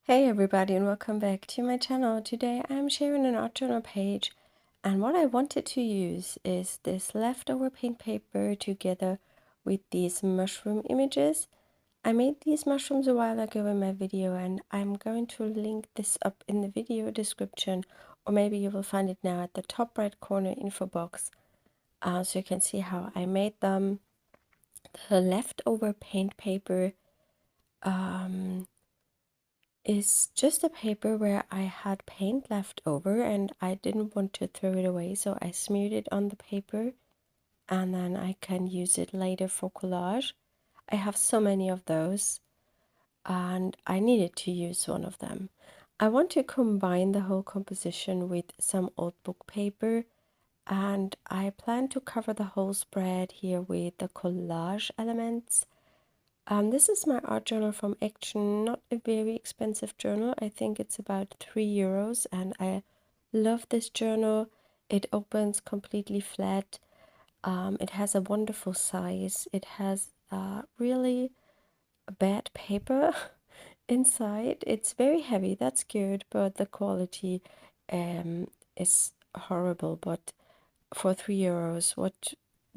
Hey everybody and welcome back to my channel. Today I'm sharing an art journal page, and what I wanted to use is this leftover paint paper together with these mushroom images. I made these mushrooms a while ago in my video, and I'm going to link this up in the video description, or maybe you will find it now at the top right corner info box, so you can see how I made them. The leftover paint paper is just a paper where I had paint left over and I didn't want to throw it away, so I smeared it on the paper and then I can use it later for collage. I have so many of those and I needed to use one of them. I want to combine the whole composition with some old book paper, and I plan to cover the whole spread here with the collage elements. This is my art journal from Action, not a very expensive journal. I think it's about €3, and I love this journal. It opens completely flat. It has a wonderful size. It has really bad paper inside. It's very heavy, that's good, but the quality is horrible. But for €3,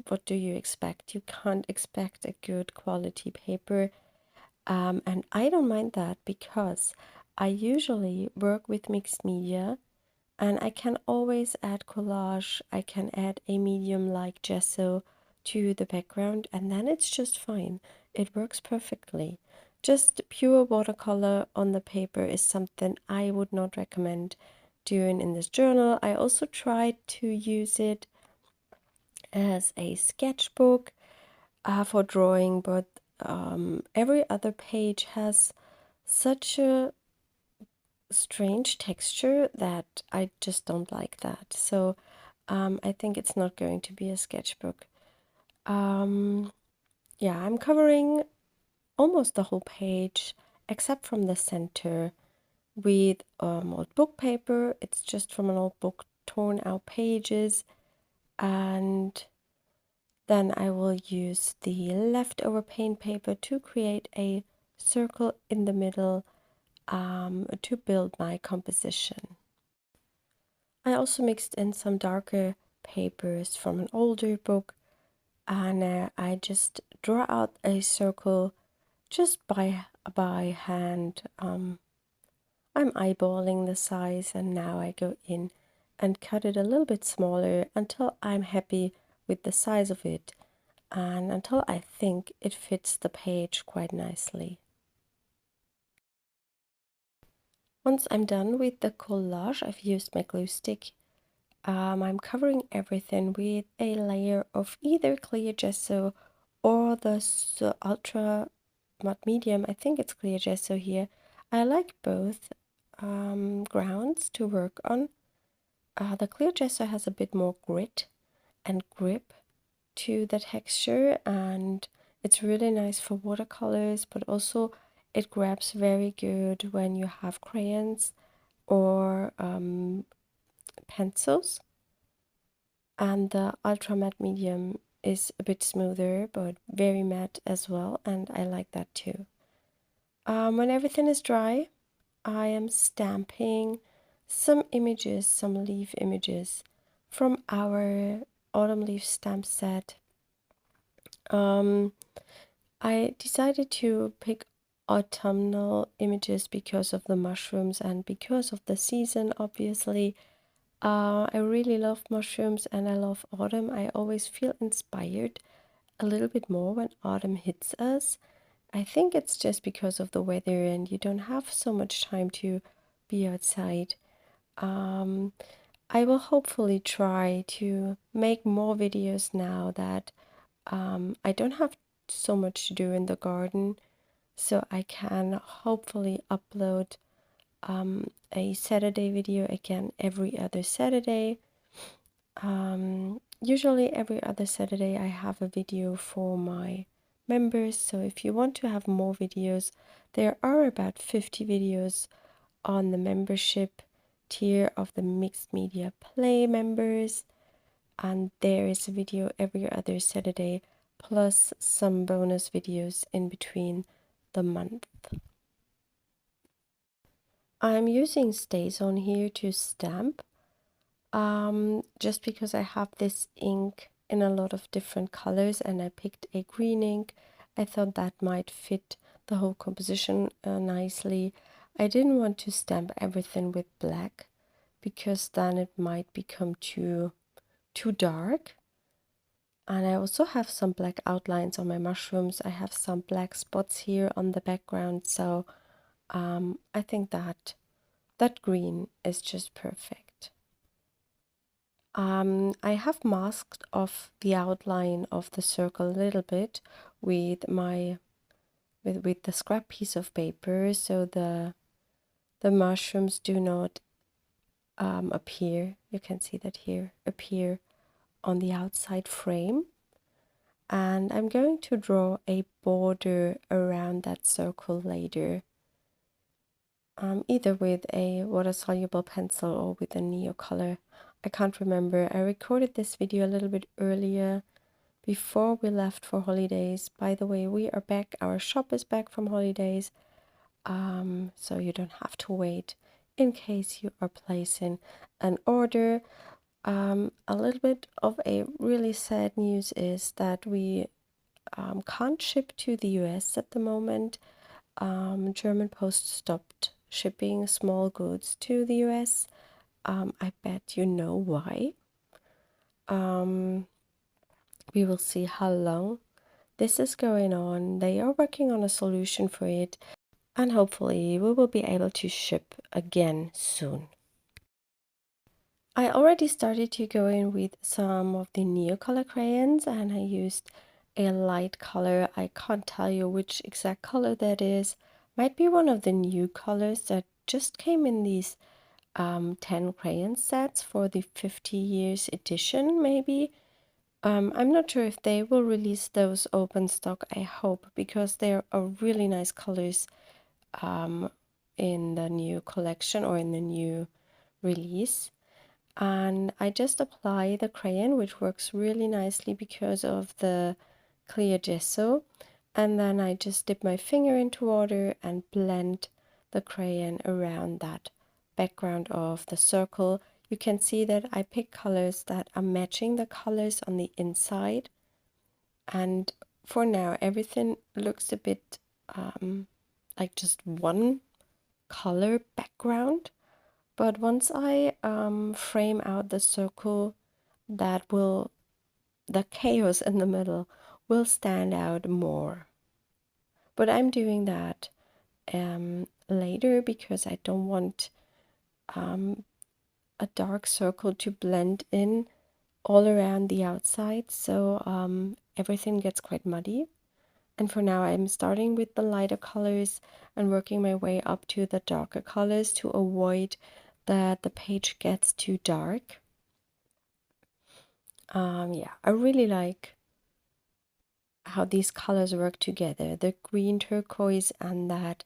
what do you expect? You can't expect a good quality paper. And I don't mind that because I usually work with mixed media and I can always add collage. I can add a medium like gesso to the background and then it's just fine. It works perfectly. Just pure watercolor on the paper is something I would not recommend doing in this journal. I also tried to use it as a sketchbook for drawing, but every other page has such a strange texture that I just don't like that. So I think it's not going to be a sketchbook. Yeah, I'm covering almost the whole page except from the center with old book paper. It's just from an old book, torn out pages, and then I will use the leftover paint paper to create a circle in the middle to build my composition. I also mixed in some darker papers from an older book, and I just draw out a circle just by hand. I'm eyeballing the size, and now I go in and cut it a little bit smaller until I'm happy with the size of it and until I think it fits the page quite nicely. Once I'm done with the collage, I've used my glue stick. I'm covering everything with a layer of either clear gesso or the ultra matte medium. I think it's clear gesso here. I like both grounds to work on. The clear gesso has a bit more grit and grip to the texture, and it's really nice for watercolors, but also it grabs very good when you have crayons or pencils. And the ultra matte medium is a bit smoother but very matte as well, and I like that too. When everything is dry, I am stamping some images, some leaf images from our autumn leaf stamp set. I decided to pick autumnal images because of the mushrooms and because of the season, obviously. I really love mushrooms and I love autumn. I always feel inspired a little bit more when autumn hits us. I think it's just because of the weather and you don't have so much time to be outside. I will hopefully try to make more videos now that I don't have so much to do in the garden, so I can hopefully upload a Saturday video again every other Saturday. Usually every other Saturday I have a video for my members, so if you want to have more videos, there are about 50 videos on the membership tier of the Mixed Media Play members, and there is a video every other Saturday plus some bonus videos in between the month. I'm using StazOn here to stamp, just because I have this ink in a lot of different colors and I picked a green ink. I thought that might fit the whole composition nicely. I didn't want to stamp everything with black because then it might become too dark. And I also have some black outlines on my mushrooms. I have some black spots here on the background, so I think that green is just perfect. I have masked off the outline of the circle a little bit with my with the scrap piece of paper, so the mushrooms do not appear. You can see that here, appear on the outside frame. And I'm going to draw a border around that circle later, either with a water-soluble pencil or with a Neocolor. I can't remember. I recorded this video a little bit earlier, before we left for holidays. By the way, we are back. Our shop is back from holidays, so you don't have to wait in case you are placing an order. A little bit of a really sad news is that we can't ship to the US at the moment. German Post stopped shipping small goods to the US. I bet you know why. We will see how long this is going on. They are working on a solution for it, and hopefully we will be able to ship again soon. I already started to go in with some of the Neocolor crayons, and I used a light color. I can't tell you which exact color that is. Might be one of the new colors that just came in these 10 crayon sets for the 50 years edition, maybe. I'm not sure if they will release those open stock. I hope, because they are really nice colors in the new collection or in the new release. And I just apply the crayon, which works really nicely because of the clear gesso, and then I just dip my finger into water and blend the crayon around that background of the circle. You can see that I pick colors that are matching the colors on the inside, and for now everything looks a bit like just one color background. But once I frame out the circle, the chaos in the middle will stand out more. But I'm doing that later because I don't want a dark circle to blend in all around the outside, so everything gets quite muddy. And for now I'm starting with the lighter colors and working my way up to the darker colors to avoid that the page gets too dark. Yeah, I really like how these colors work together, the green turquoise and that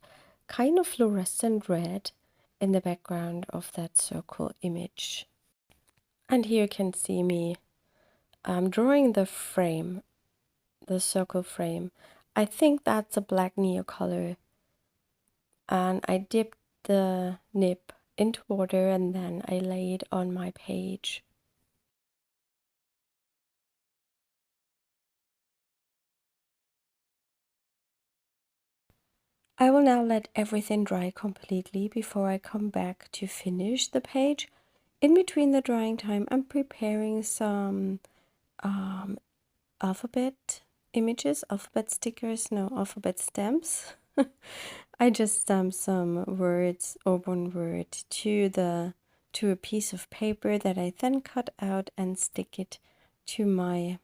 kind of fluorescent red in the background of that circle image. And here you can see me drawing the frame, the circle frame. I think that's a black Neocolor, and I dipped the nib into water and then I lay it on my page. I will now let everything dry completely before I come back to finish the page. In between the drying time, I'm preparing some alphabet images, alphabet stickers, no, alphabet stamps. I just stamped some words or one word to a piece of paper that I then cut out and stick it to my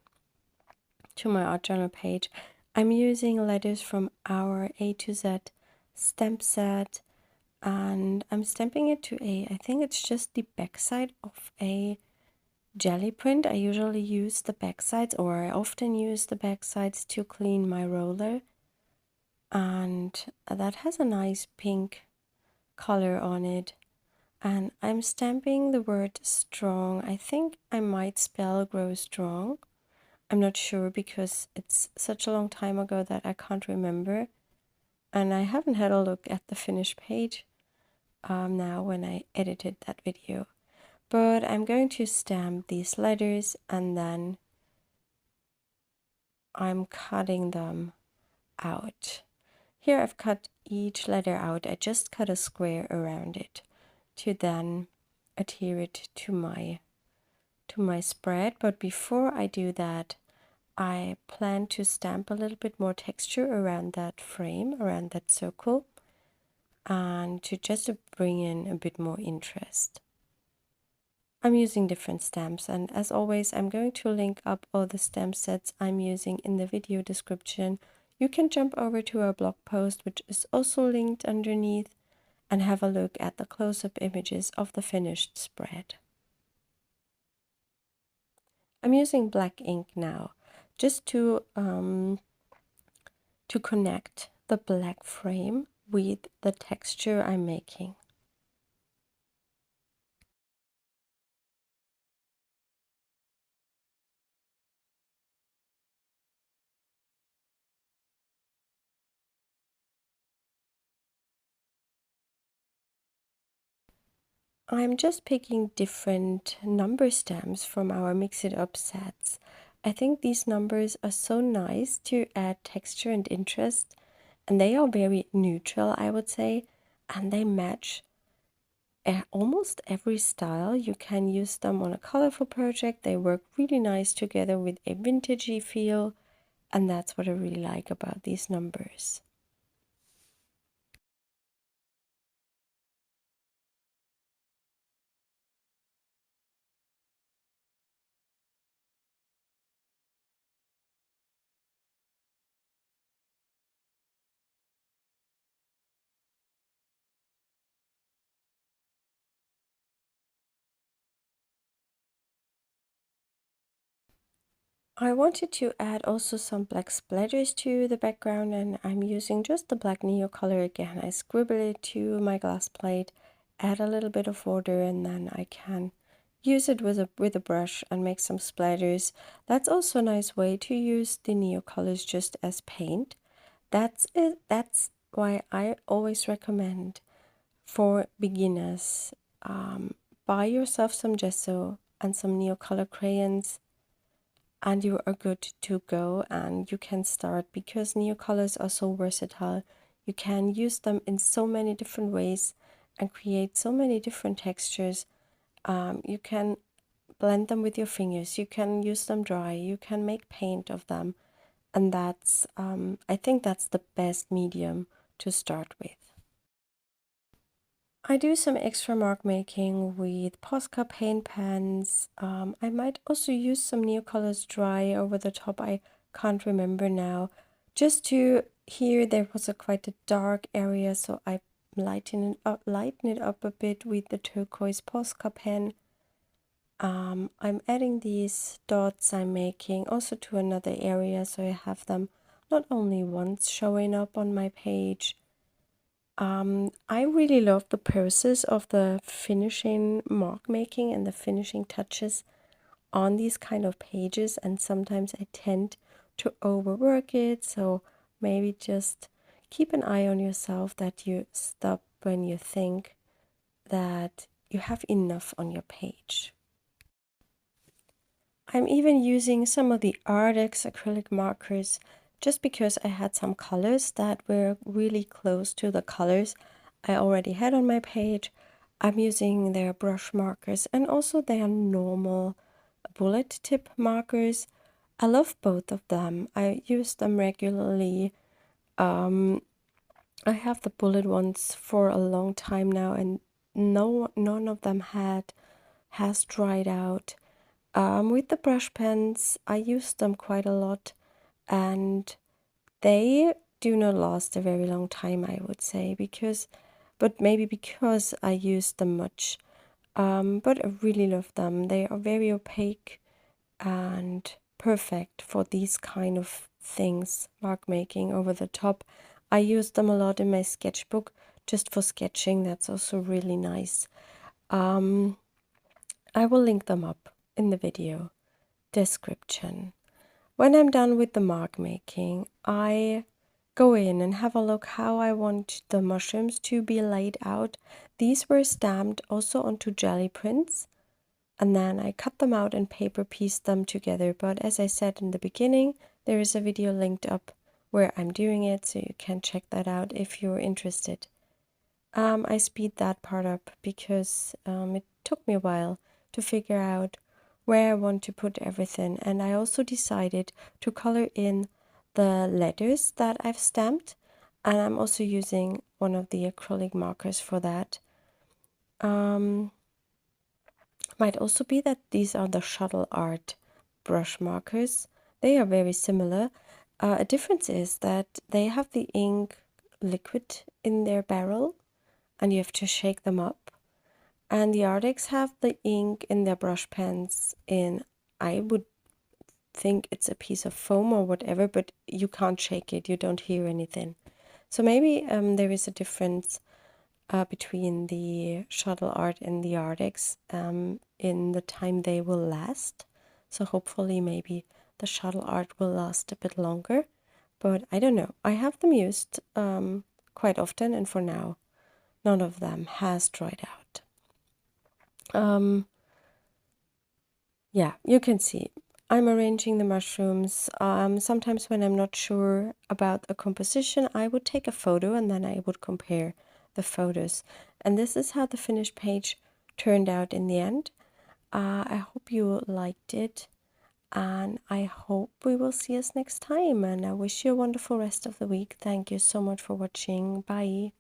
art journal page. I'm using letters from our A to Z stamp set, and I'm stamping it to I think it's just the backside of a jelly print. I usually use the backsides, or I often use the backsides to clean my roller, and that has a nice pink color on it. And I'm stamping the word strong. I think I might spell grow strong. I'm not sure because it's such a long time ago that I can't remember, and I haven't had a look at the finished page. now when I edited that video. But I'm going to stamp these letters and then I'm cutting them out. Here I've cut each letter out. I just cut a square around it to then adhere it to my spread. But before I do that, I plan to stamp a little bit more texture around that frame, around that circle, and to just bring in a bit more interest. I'm using different stamps, and as always, I'm going to link up all the stamp sets I'm using in the video description. You can jump over to our blog post, which is also linked underneath, and have a look at the close-up images of the finished spread. I'm using black ink now, just to connect the black frame with the texture I'm making. I'm just picking different number stamps from our Mix It Up sets. I think these numbers are so nice to add texture and interest, and they are very neutral, I would say, and they match almost every style. You can use them on a colorful project. They work really nice together with a vintagey feel, and that's what I really like about these numbers. I wanted to add also some black splatters to the background, and I'm using just the black Neocolor again. I scribble it to my glass plate, add a little bit of water, and then I can use it with a brush and make some splatters. That's also a nice way to use the Neocolors just as paint. That's it. That's why I always recommend for beginners, buy yourself some gesso and some Neocolor crayons, and you are good to go, and you can start, because Neocolors are so versatile. You can use them in so many different ways and create so many different textures. You can blend them with your fingers, you can use them dry, you can make paint of them, and that's I think that's the best medium to start with. I do some extra mark making with Posca paint pens. I might also use some Neocolors dry over the top. I can't remember now. Just to here there was quite a dark area, so I lighten it up a bit with the turquoise Posca pen. I'm adding these dots I'm making also to another area, so I have them not only once showing up on my page. I really love the process of the finishing mark making and the finishing touches on these kind of pages, and sometimes I tend to overwork it, so maybe just keep an eye on yourself, that you stop when you think that you have enough on your page. I'm even using some of the ArrtX acrylic markers just because I had some colors that were really close to the colors I already had on my page. I'm using their brush markers and also their normal bullet tip markers. I love both of them. I use them regularly. I have the bullet ones for a long time now, and none of them has dried out. With the brush pens, I use them quite a lot, and they do not last a very long time, I would say, but maybe because I use them much. But I really love them. They are very opaque and perfect for these kind of things, mark making over the top. I use them a lot in my sketchbook just for sketching. That's also really nice. I will link them up in the video description. When I'm done with the mark making, I go in and have a look how I want the mushrooms to be laid out. These were stamped also onto jelly prints, and then I cut them out and paper pieced them together. But as I said in the beginning, there is a video linked up where I'm doing it, so you can check that out if you're interested. I speed that part up because it took me a while to figure out where I want to put everything, and I also decided to color in the letters that I've stamped, and I'm also using one of the acrylic markers for that. Might also be that these are the ShutleArt brush markers. They are very similar. A difference is that they have the ink liquid in their barrel and you have to shake them up. And the ArrtX have the ink in their brush pens in, I would think it's a piece of foam or whatever, but you can't shake it, you don't hear anything. So maybe there is a difference between the ShutleArt and the ArrtX in the time they will last. So hopefully maybe the ShutleArt will last a bit longer, but I don't know. I have them used quite often, and for now none of them has dried out. Yeah, you can see I'm arranging the mushrooms. Sometimes when I'm not sure about a composition, I would take a photo and then I would compare the photos. And this is how the finished page turned out in the end. I hope you liked it, and I hope we will see us next time. And I wish you a wonderful rest of the week. Thank you so much for watching. Bye.